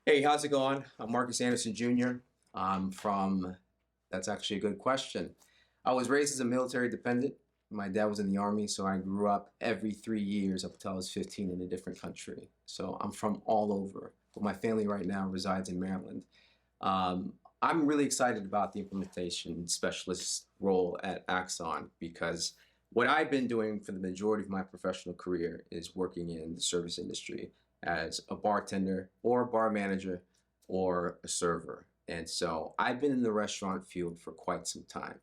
Hey, how's it going? I'm Marcus Anderson Jr. That's actually a good question. I was raised as a military dependent. My dad was in the army, so I grew up every 3 years up until I was 15 in a different country. So I'm from all over, but my family right now resides in Maryland. I'm really excited about the implementation specialist role at Axon because what I've been doing for the majority of my professional career is working in the service industry as a bartender or a bar manager or a server. And so I've been in the restaurant field for quite some time.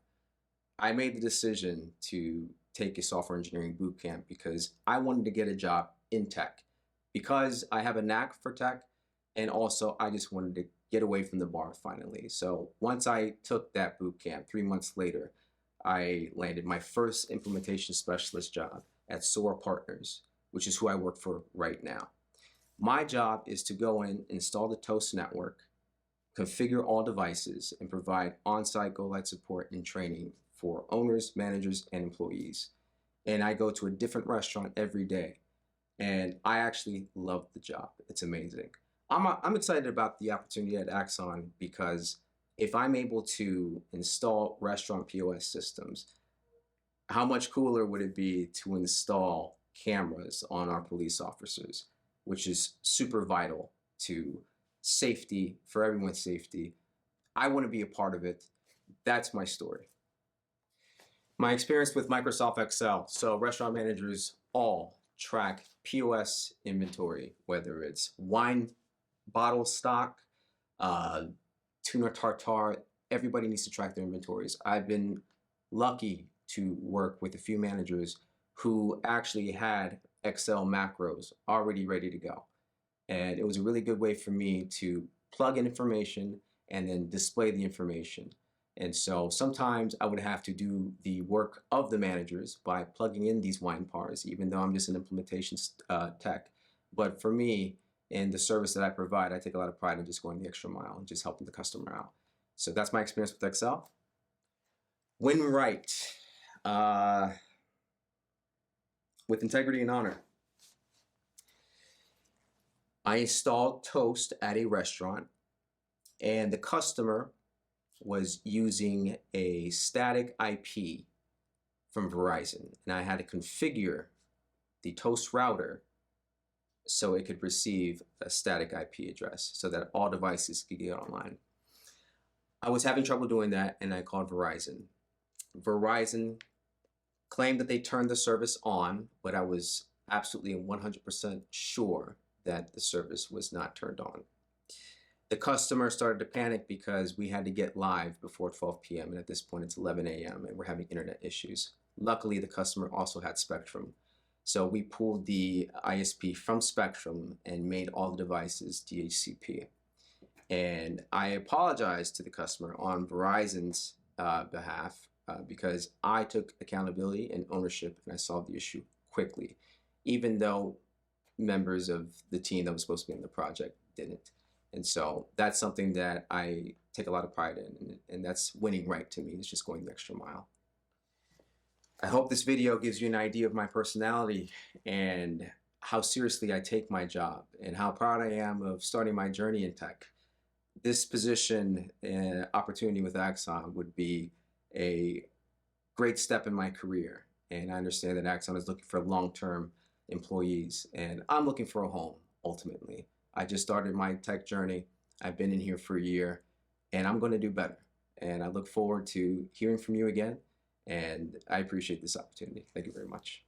I made the decision to take a software engineering boot camp because I wanted to get a job in tech because I have a knack for tech, and also I just wanted to get away from the bar finally. So once I took that boot camp, 3 months later, I landed my first implementation specialist job at SOAR Partners, which is who I work for right now. My job is to go in, install the Toast network, configure all devices, and provide on-site go-live support and training for owners, managers, and employees. And I go to a different restaurant every day, and I actually love the job. It's amazing. I'm excited about the opportunity at Axon because if I'm able to install restaurant POS systems, how much cooler would it be to install cameras on our police officers, which is super vital to safety, for everyone's safety. I want to be a part of it. That's my story. My experience with Microsoft Excel. So restaurant managers all track POS inventory, whether it's wine bottle stock, uh, tuna tartare. Everybody needs to track their inventories. I've been lucky to work with a few managers who actually had Excel macros already ready to go. And it was a really good way for me to plug in information and then display the information. And so sometimes I would have to do the work of the managers by plugging in these wine pars, even though I'm just an implementation tech. But for me, in the service that I provide, I take a lot of pride in just going the extra mile and just helping the customer out. So that's my experience with Excel. Win right, uh, with integrity and honor. I installed Toast at a restaurant, and the customer was using a static IP from Verizon, and I had to configure the Toast router so it could receive a static IP address so that all devices could get online. I was having trouble doing that, and I called Verizon. Verizon claimed that they turned the service on, but I was absolutely 100% sure that the service was not turned on. The customer started to panic because we had to get live before 12 p.m. and at this point it's 11 a.m. and we're having internet issues. Luckily, the customer also had Spectrum. So we pulled the ISP from Spectrum and made all the devices DHCP. And I apologized to the customer on Verizon's behalf because I took accountability and ownership and I solved the issue quickly, even though members of the team that was supposed to be on the project didn't. And so that's something that I take a lot of pride in, and that's winning right to me. It's just going the extra mile. I hope this video gives you an idea of my personality and how seriously I take my job and how proud I am of starting my journey in tech. This position and opportunity with Axon would be a great step in my career. And I understand that Axon is looking for long-term employees, and I'm looking for a home ultimately. I just started my tech journey. I've been in here for a year, and I'm going to do better. And I look forward to hearing from you again, and I appreciate this opportunity. Thank you very much.